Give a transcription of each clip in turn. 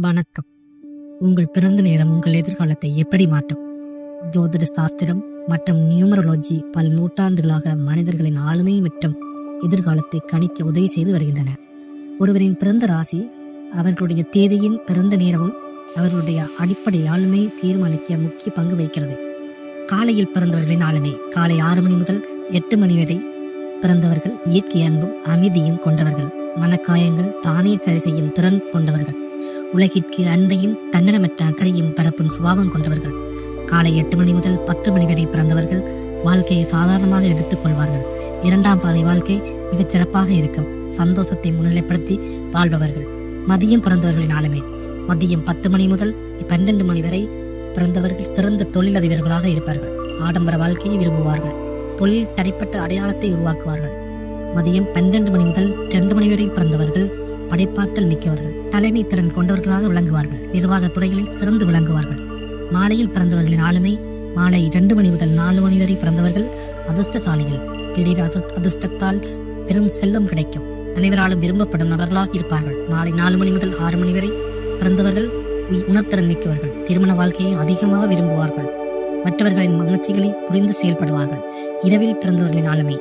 வணக்கம். உங்கள் பிறந்த நேரம் உங்கள் எதிர்காலத்தை எப்படி மாற்றும்? ஜோதிட சாஸ்திரம் மற்றும் நியூமராலஜி பல நூற்றாண்டுகளாக மனிதர்களின் ஆளுமை மற்றும் எதிர்காலத்தை கணிக்க உதவி செய்து வருகின்றன. ஒருவரின் பிறந்த ராசி அவர்களுடைய தேதியின் பிறந்த நேரமும் அவர்களுடைய அடிப்படை ஆளுமை தீர்மானிக்க முக்கிய பங்கு வகிக்கிறது. காலையில் பிறந்தவர்களின் ஆளுமை காலை 6 மணி முதல் 8 மணி வரை பிறந்தவர்கள் இயற்கை அன்பும் அமைதியும் கொண்டவர்கள். மனக்காயங்கள் தானே சரி செய்யும் திறன் கொண்டவர்கள். உலகிற்கு அன்பையும் தன்னலமற்ற அக்கறையும் பரப்பும் சுபாவம் கொண்டவர்கள். காலை 8 மணி முதல் 10 மணி வரை பிறந்தவர்கள் வாழ்க்கையை சாதாரணமாக எடுத்துக் கொள்வார்கள். 2ஆம் பாதை வாழ்க்கை மிகச் சிறப்பாக இருக்கும். சந்தோஷத்தை முன்னிலைப்படுத்தி வாழ்பவர்கள். மதியம் பிறந்தவர்களின் ஆளுமை மதியம் 10 மணி முதல் 12 மணி வரை பிறந்தவர்கள் சிறந்த தொழிலதிபர்களாக இருப்பார்கள். ஆடம்பர வாழ்க்கையை விரும்புவார்கள். தொழில் தனிப்பட்ட அடையாளத்தை உருவாக்குவார்கள். மதியம் 12 மணி முதல் 2 மணி வரை பிறந்தவர்கள் படைப்பாற்றல் மிக்கவர்கள். தலைமை திறன் கொண்டவர்களாக விளங்குவார்கள். நிர்வாக துறைகளில் சிறந்து விளங்குவார்கள். மாலையில் பிறந்தவர்களின் ஆளுமை மாலை 2 மணி முதல் 4 மணி வரை பிறந்தவர்கள் அதிர்ஷ்டசாலிகள். திடீர் அதிர்ஷ்டத்தால் பெரும் செல்வம் கிடைக்கும். அனைவராலும் விரும்பப்படும் நபர்களாக இருப்பார்கள். மாலை 4 மணி முதல் 6 மணி வரை பிறந்தவர்கள் உணர்திறன் மிக்கவர்கள். திருமண வாழ்க்கையை அதிகமாக விரும்புவார்கள். மற்றவர்களின் மகிழ்ச்சிகளை புரிந்து செயல்படுவார்கள். இரவில் பிறந்தவர்களின் ஆளுமை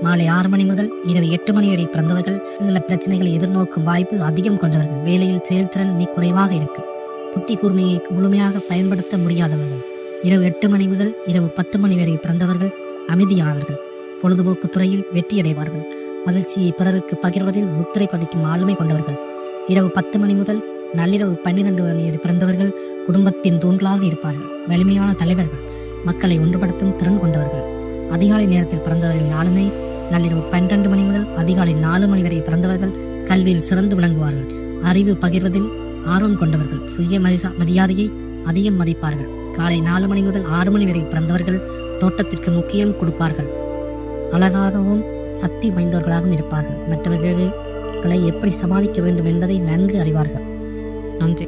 மாலை 6 மணி முதல் இரவு 8 மணி வரை பிறந்தவர்கள் சில பிரச்சனைகளை எதிர்நோக்கும் வாய்ப்பு அதிகம் கொண்டவர்கள். வேலையில் செயல்திறன் குறைவாக இருக்கும். புத்தி கூர்மையை முழுமையாக பயன்படுத்த முடியாதவர்கள். இரவு 8 மணி முதல் இரவு 10 மணி வரை பிறந்தவர்கள் அமைதியானவர்கள். பொழுதுபோக்கு துறையில் வெற்றியடைவார்கள். மகிழ்ச்சியை பிறருக்கு பகிர்வதில் முத்திரை பதிக்கும் ஆளுமை கொண்டவர்கள். இரவு 10 மணி முதல் நள்ளிரவு 12 மணி வரை பிறந்தவர்கள் குடும்பத்தின் தூண்களாக இருப்பார்கள். வலிமையான தலைவர்கள். மக்களை ஒன்றுபடுத்தும் திறன் கொண்டவர்கள். அதிகாலை நேரத்தில் பிறந்தவர்களின் ஆளுமை நள்ளிரவு 12 மணி முதல் அதிகாலை 4 மணி வரை பிறந்தவர்கள் கல்வியில் சிறந்து விளங்குவார்கள். அறிவு பகிர்வதில் ஆர்வம் கொண்டவர்கள். சுய மரியாதையை அதிகம் மதிப்பார்கள். காலை 4 மணி முதல் 6 மணி வரை பிறந்தவர்கள் தோட்டத்திற்கு முக்கியம் கொடுப்பார்கள். அழகாகவும் சக்தி வாய்ந்தவர்களாகவும் இருப்பார்கள். மற்றவர்களை எப்படி சமாளிக்க வேண்டும் என்பதை நன்கு அறிவார்கள். நன்றி.